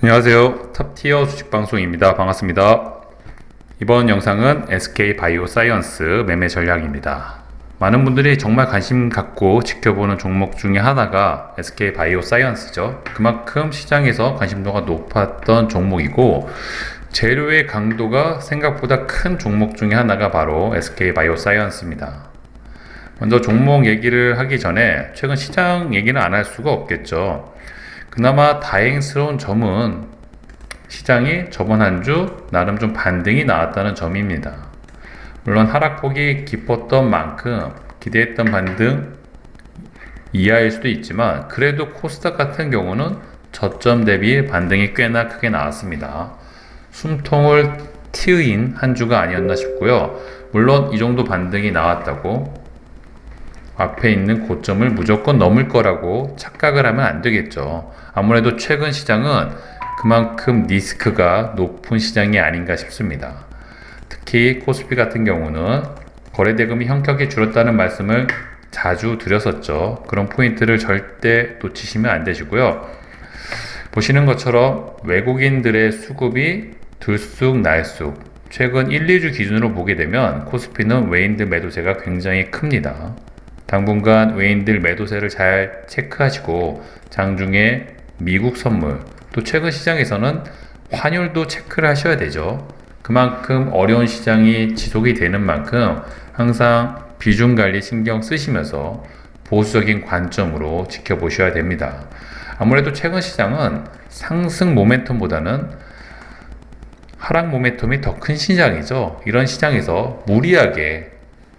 안녕하세요. 탑티어 주식방송입니다. 반갑습니다. 이번 영상은 SK바이오사이언스 매매 전략입니다. 많은 분들이 정말 관심 갖고 지켜보는 종목 중에 하나가 SK바이오사이언스죠. 그만큼 시장에서 관심도가 높았던 종목이고 재료의 강도가 생각보다 큰 종목 중에 하나가 바로 SK바이오사이언스입니다. 먼저 종목 얘기를 하기 전에 최근 시장 얘기는 안 할 수가 없겠죠. 그나마 다행스러운 점은 시장이 저번 한 주 나름 좀 반등이 나왔다는 점입니다. 물론 하락폭이 깊었던 만큼 기대했던 반등 이하일 수도 있지만 그래도 코스닥 같은 경우는 저점 대비 반등이 꽤나 크게 나왔습니다. 숨통을 트인 한 주가 아니었나 싶고요. 물론 이 정도 반등이 나왔다고 앞에 있는 고점을 무조건 넘을 거라고 착각을 하면 안 되겠죠. 아무래도 최근 시장은 그만큼 리스크가 높은 시장이 아닌가 싶습니다. 특히 코스피 같은 경우는 거래대금이 현격히 줄었다는 말씀을 자주 드렸었죠. 그런 포인트를 절대 놓치시면 안 되시고요. 보시는 것처럼 외국인들의 수급이 들쑥날쑥 최근 1, 2주 기준으로 보게 되면 코스피는 외인들 매도세가 굉장히 큽니다. 당분간 외인들 매도세를 잘 체크하시고 장중에 미국 선물 또 최근 시장에서는 환율도 체크를 하셔야 되죠. 그만큼 어려운 시장이 지속이 되는 만큼 항상 비중 관리 신경 쓰시면서 보수적인 관점으로 지켜보셔야 됩니다. 아무래도 최근 시장은 상승 모멘텀보다는 하락 모멘텀이 더 큰 시장이죠. 이런 시장에서 무리하게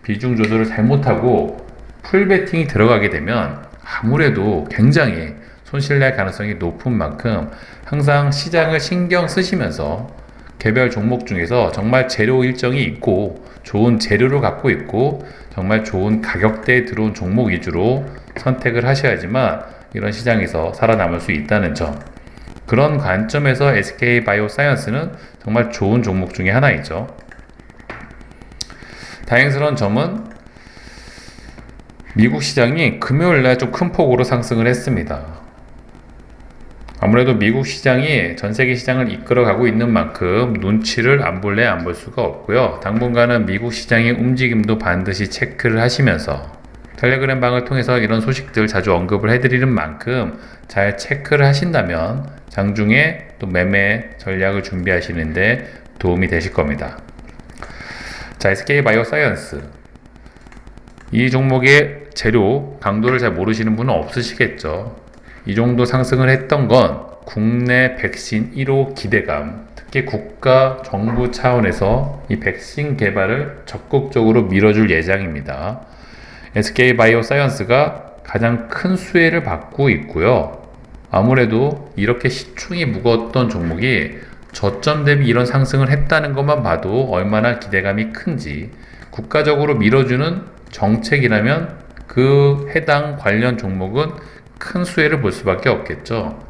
비중 조절을 잘못하고 풀베팅이 들어가게 되면 아무래도 굉장히 손실날 가능성이 높은 만큼 항상 시장을 신경 쓰시면서 개별 종목 중에서 정말 재료 일정이 있고 좋은 재료를 갖고 있고 정말 좋은 가격대에 들어온 종목 위주로 선택을 하셔야지만 이런 시장에서 살아남을 수 있다는 점, 그런 관점에서 SK바이오사이언스는 정말 좋은 종목 중에 하나이죠. 다행스러운 점은 미국 시장이 금요일날 좀 큰 폭으로 상승을 했습니다. 아무래도 미국 시장이 전 세계 시장을 이끌어가고 있는 만큼 눈치를 안 볼래 안 볼 수가 없고요. 당분간은 미국 시장의 움직임도 반드시 체크를 하시면서 텔레그램 방을 통해서 이런 소식들 자주 언급을 해드리는 만큼 잘 체크를 하신다면 장중에 또 매매 전략을 준비하시는데 도움이 되실 겁니다. 자, SK바이오사이언스 이 종목의 재료 강도를 잘 모르시는 분은 없으시겠죠. 이 정도 상승을 했던 건 국내 백신 1호 기대감, 특히 국가 정부 차원에서 이 백신 개발을 적극적으로 밀어줄 예정입니다. SK바이오사이언스가 가장 큰 수혜를 받고 있고요. 아무래도 이렇게 시총이 무거웠던 종목이 저점 대비 이런 상승을 했다는 것만 봐도 얼마나 기대감이 큰지, 국가적으로 밀어주는 정책이라면 그 해당 관련 종목은 큰 수혜를 볼 수밖에 없겠죠.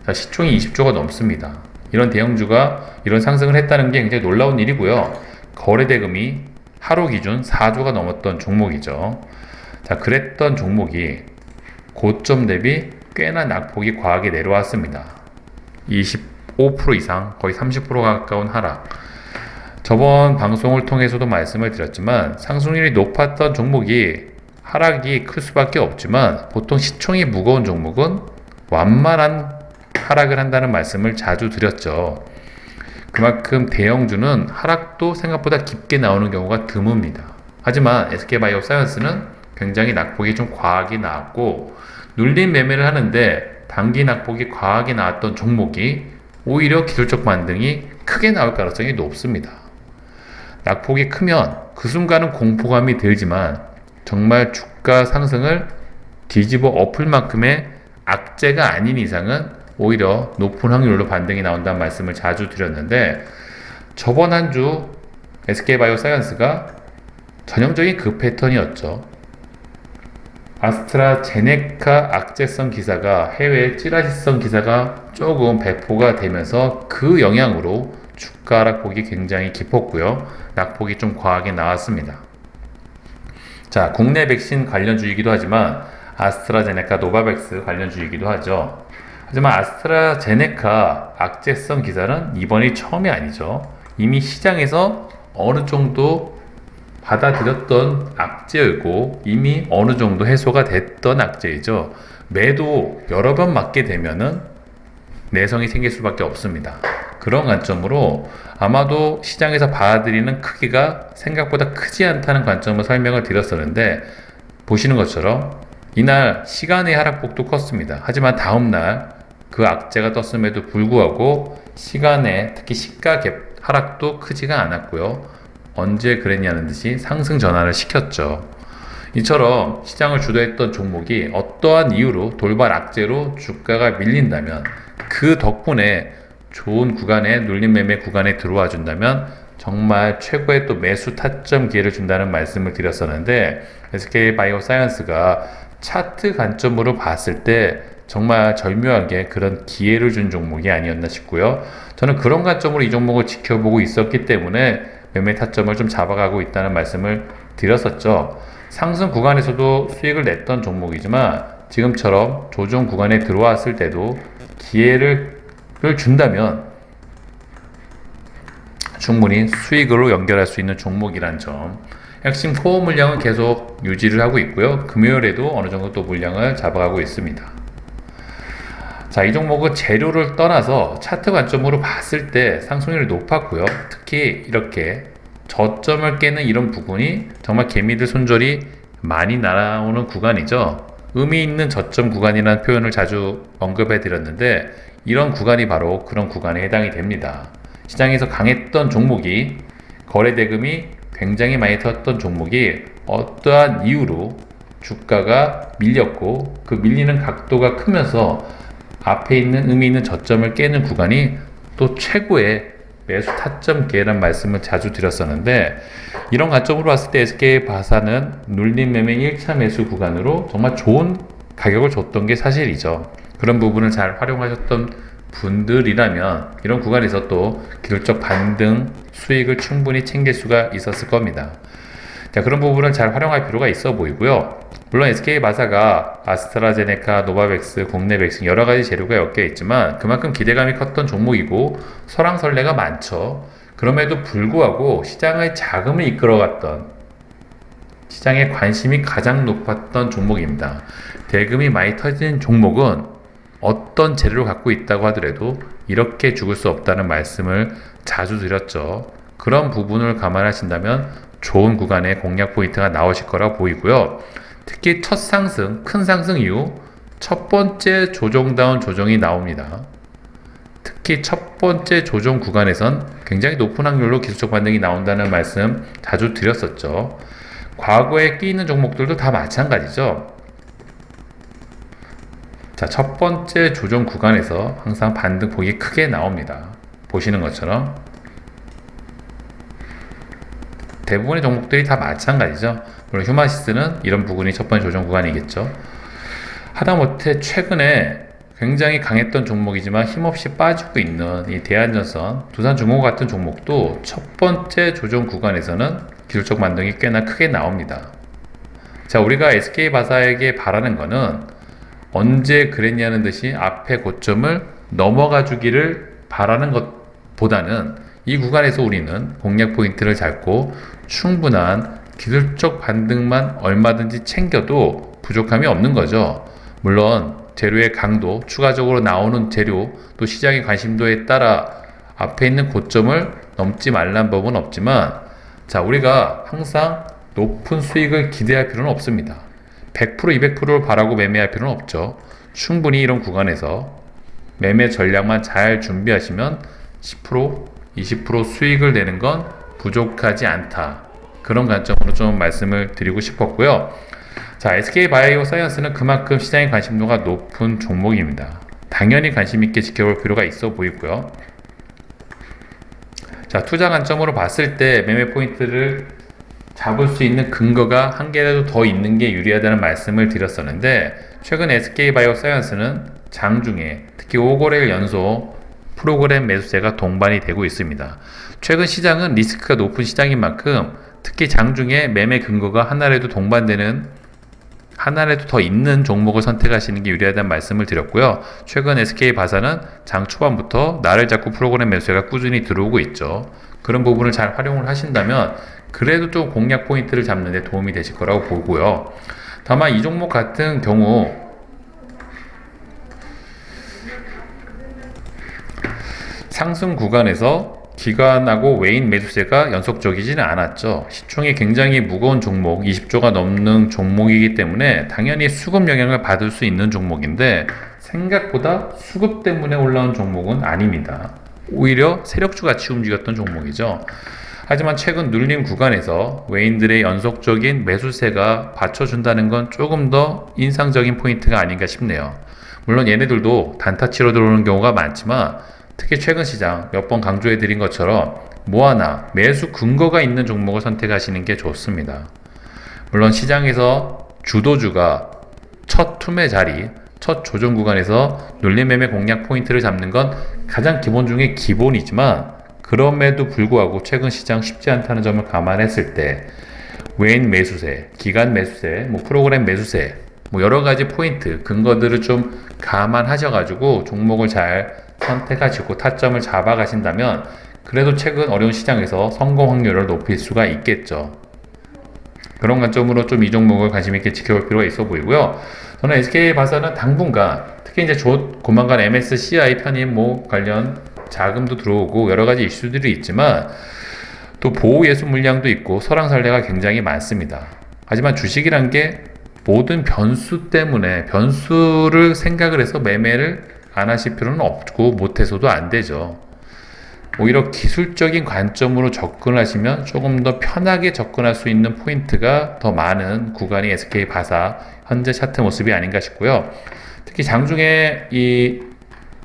자, 시총이 20조가 넘습니다. 이런 대형주가 이런 상승을 했다는 게 굉장히 놀라운 일이고요. 거래대금이 하루 기준 4조가 넘었던 종목이죠. 자, 그랬던 종목이 고점 대비 꽤나 낙폭이 과하게 내려왔습니다. 25% 이상, 거의 30%가 가까운 하락. 저번 방송을 통해서도 말씀을 드렸지만 상승률이 높았던 종목이 하락이 클 수밖에 없지만 보통 시총이 무거운 종목은 완만한 하락을 한다는 말씀을 자주 드렸죠. 그만큼 대형주는 하락도 생각보다 깊게 나오는 경우가 드뭅니다. 하지만 SK바이오사이언스는 굉장히 낙폭이 좀 과하게 나왔고 눌림 매매를 하는데 단기 낙폭이 과하게 나왔던 종목이 오히려 기술적 반등이 크게 나올 가능성이 높습니다. 낙폭이 크면 그 순간은 공포감이 들지만 정말 주가 상승을 뒤집어 엎을 만큼의 악재가 아닌 이상은 오히려 높은 확률로 반등이 나온다는 말씀을 자주 드렸는데 저번 한 주 SK바이오사이언스가 전형적인 그 패턴이었죠. 아스트라제네카 악재성 기사가 해외 찌라시성 기사가 조금 배포가 되면서 그 영향으로 주가 하락폭이 굉장히 깊었고요. 낙폭이 좀 과하게 나왔습니다. 자, 국내 백신 관련주이기도 하지만 아스트라제네카 노바백스 관련주이기도 하죠. 하지만 아스트라제네카 악재성 기사는 이번이 처음이 아니죠. 이미 시장에서 어느 정도 받아들였던 악재이고 이미 어느 정도 해소가 됐던 악재이죠. 매도 여러 번 맞게 되면은 내성이 생길 수밖에 없습니다. 그런 관점으로 아마도 시장에서 받아들이는 크기가 생각보다 크지 않다는 관점을 설명을 드렸었는데, 보시는 것처럼 이날 시간의 하락폭도 컸습니다. 하지만 다음날 그 악재가 떴음에도 불구하고 시간의 특히 시가 갭 하락도 크지가 않았고요. 언제 그랬냐는 듯이 상승 전환을 시켰죠. 이처럼 시장을 주도했던 종목이 어떠한 이유로 돌발 악재로 주가가 밀린다면, 그 덕분에 좋은 구간에, 눌림 매매 구간에 들어와 준다면 정말 최고의 또 매수 타점 기회를 준다는 말씀을 드렸었는데, SK바이오사이언스가 차트 관점으로 봤을 때 정말 절묘하게 그런 기회를 준 종목이 아니었나 싶고요. 저는 그런 관점으로 이 종목을 지켜보고 있었기 때문에 매매 타점을 좀 잡아가고 있다는 말씀을 드렸었죠. 상승 구간에서도 수익을 냈던 종목이지만 지금처럼 조정 구간에 들어왔을 때도 기회를 준다면 충분히 수익으로 연결할 수 있는 종목이란 점, 핵심 코어 물량은 계속 유지를 하고 있고요. 금요일에도 어느 정도 또 물량을 잡아가고 있습니다. 자, 이 종목은 재료를 떠나서 차트 관점으로 봤을 때 상승률이 높았고요. 특히 이렇게 저점을 깨는 이런 부분이 정말 개미들 손절이 많이 날아오는 구간이죠. 의미 있는 저점 구간이라는 표현을 자주 언급해 드렸는데, 이런 구간이 바로 그런 구간에 해당이 됩니다. 시장에서 강했던 종목이, 거래 대금이 굉장히 많이 튀었던 종목이 어떠한 이유로 주가가 밀렸고 그 밀리는 각도가 크면서 앞에 있는 의미 있는 저점을 깨는 구간이 또 최고의 매수 타점 기회란 말씀을 자주 드렸었는데, 이런 관점으로 봤을 때 SK바사는 눌림 매매 1차 매수 구간으로 정말 좋은 가격을 줬던 게 사실이죠. 그런 부분을 잘 활용하셨던 분들이라면 이런 구간에서 또 기술적 반등 수익을 충분히 챙길 수가 있었을 겁니다. 자, 그런 부분을 잘 활용할 필요가 있어 보이고요. 물론 SK바사가 아스트라제네카, 노바백스, 국내 백신 여러 가지 재료가 엮여 있지만 그만큼 기대감이 컸던 종목이고 설왕설래가 많죠. 그럼에도 불구하고 시장의 자금을 이끌어갔던, 시장의 관심이 가장 높았던 종목입니다. 대금이 많이 터진 종목은 어떤 재료를 갖고 있다고 하더라도 이렇게 죽을 수 없다는 말씀을 자주 드렸죠. 그런 부분을 감안하신다면 좋은 구간의 공략 포인트가 나오실 거라 보이고요. 특히 첫 상승, 큰 상승 이후 첫 번째 조정다운 조정이 나옵니다. 특히 첫 번째 조정 구간에선 굉장히 높은 확률로 기술적 반등이 나온다는 말씀 자주 드렸었죠. 과거에 끼있는 종목들도 다 마찬가지죠. 자, 첫 번째 조정 구간에서 항상 반등폭이 크게 나옵니다. 보시는 것처럼 대부분의 종목들이 다 마찬가지죠. 물론 휴마시스는 이런 부분이 첫 번째 조정 구간이겠죠. 하다못해 최근에 굉장히 강했던 종목이지만 힘없이 빠지고 있는 이 대한전선, 두산중공업 같은 종목도 첫 번째 조정 구간에서는 기술적 반등이 꽤나 크게 나옵니다. 자, 우리가 SK바사에게 바라는 거는 언제 그랬냐는 듯이 앞에 고점을 넘어가 주기를 바라는 것보다는 이 구간에서 우리는 공략 포인트를 잡고 충분한 기술적 반등만 얼마든지 챙겨도 부족함이 없는 거죠. 물론 재료의 강도, 추가적으로 나오는 재료, 또 시장의 관심도에 따라 앞에 있는 고점을 넘지 말란 법은 없지만, 자, 우리가 항상 높은 수익을 기대할 필요는 없습니다. 100%, 200%를 바라고 매매할 필요는 없죠. 충분히 이런 구간에서 매매 전략만 잘 준비하시면 10%, 20% 수익을 내는 건 부족하지 않다. 그런 관점으로 좀 말씀을 드리고 싶었고요. 자, SK바이오사이언스는 그만큼 시장의 관심도가 높은 종목입니다. 당연히 관심 있게 지켜볼 필요가 있어 보이고요. 자, 투자 관점으로 봤을 때 매매 포인트를 잡을 수 있는 근거가 한 개라도 더 있는 게 유리하다는 말씀을 드렸었는데, 최근 SK바이오사이언스는 장중에 특히 5거래일 연속 프로그램 매수세가 동반이 되고 있습니다. 최근 시장은 리스크가 높은 시장인 만큼 특히 장중에 매매 근거가 하나라도 동반되는 하나라도 더 있는 종목을 선택하시는 게 유리하다는 말씀을 드렸고요. 최근 SK바사는 장 초반부터 날을 잡고 프로그램 매수세가 꾸준히 들어오고 있죠. 그런 부분을 잘 활용을 하신다면 그래도 좀 공략 포인트를 잡는 데 도움이 되실 거라고 보고요. 다만 이 종목 같은 경우 상승 구간에서 기관하고 외인 매수세가 연속적이지는 않았죠. 시총이 굉장히 무거운 종목, 20조가 넘는 종목이기 때문에 당연히 수급 영향을 받을 수 있는 종목인데 생각보다 수급 때문에 올라온 종목은 아닙니다. 오히려 세력주 같이 움직였던 종목이죠. 하지만 최근 눌림 구간에서 외인들의 연속적인 매수세가 받쳐준다는 건 조금 더 인상적인 포인트가 아닌가 싶네요. 물론 얘네들도 단타치로 들어오는 경우가 많지만 특히 최근 시장 몇 번 강조해 드린 것처럼 뭐 하나 매수 근거가 있는 종목을 선택하시는 게 좋습니다. 물론 시장에서 주도주가 첫 투매 자리, 첫 조정 구간에서 눌림 매매 공략 포인트를 잡는 건 가장 기본 중에 기본이지만 그럼에도 불구하고 최근 시장 쉽지 않다는 점을 감안했을 때 외인 매수세, 기간 매수세, 프로그램 매수세 여러 가지 포인트, 근거들을 좀 감안하셔가지고 종목을 잘 선택하시고 타점을 잡아가신다면 그래도 최근 어려운 시장에서 성공 확률을 높일 수가 있겠죠. 그런 관점으로 좀 이 종목을 관심 있게 지켜볼 필요가 있어 보이고요. 저는 SK바사는 당분간 특히 이제 조만간 MSCI 편입 관련 자금도 들어오고 여러 가지 이슈들이 있지만 또 보호예수 물량도 있고 설왕설래가 굉장히 많습니다. 하지만 주식이란 게 모든 변수 때문에 변수를 생각을 해서 매매를 안 하실 필요는 없고 못해서도 안 되죠. 오히려 기술적인 관점으로 접근하시면 조금 더 편하게 접근할 수 있는 포인트가 더 많은 구간이 SK바사 현재 차트 모습이 아닌가 싶고요. 특히 장중에 이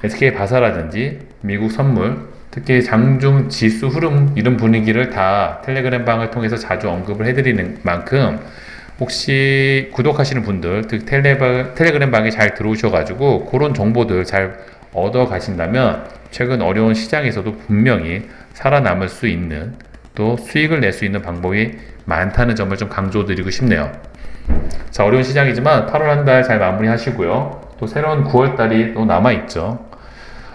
SK바사라든지 미국 선물, 특히 장중 지수 흐름 이런 분위기를 다 텔레그램 방을 통해서 자주 언급을 해드리는 만큼 혹시 구독하시는 분들, 즉 텔레그램 방에 잘 들어오셔가지고 그런 정보들 잘 얻어 가신다면 최근 어려운 시장에서도 분명히 살아남을 수 있는 또 수익을 낼 수 있는 방법이 많다는 점을 좀 강조드리고 싶네요. 자, 어려운 시장이지만 8월 한 달 잘 마무리 하시고요. 또 새로운 9월 달이 또 남아있죠.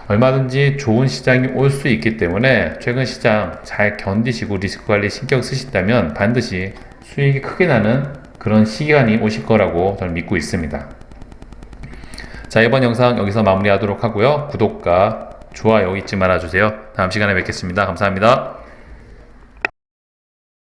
얼마든지 좋은 시장이 올 수 있기 때문에 최근 시장 잘 견디시고 리스크 관리 신경 쓰신다면 반드시 수익이 크게 나는 그런 시간이 오실 거라고 저는 믿고 있습니다. 자, 이번 영상 여기서 마무리하도록 하고요. 구독과 좋아요 잊지 말아주세요. 다음 시간에 뵙겠습니다. 감사합니다.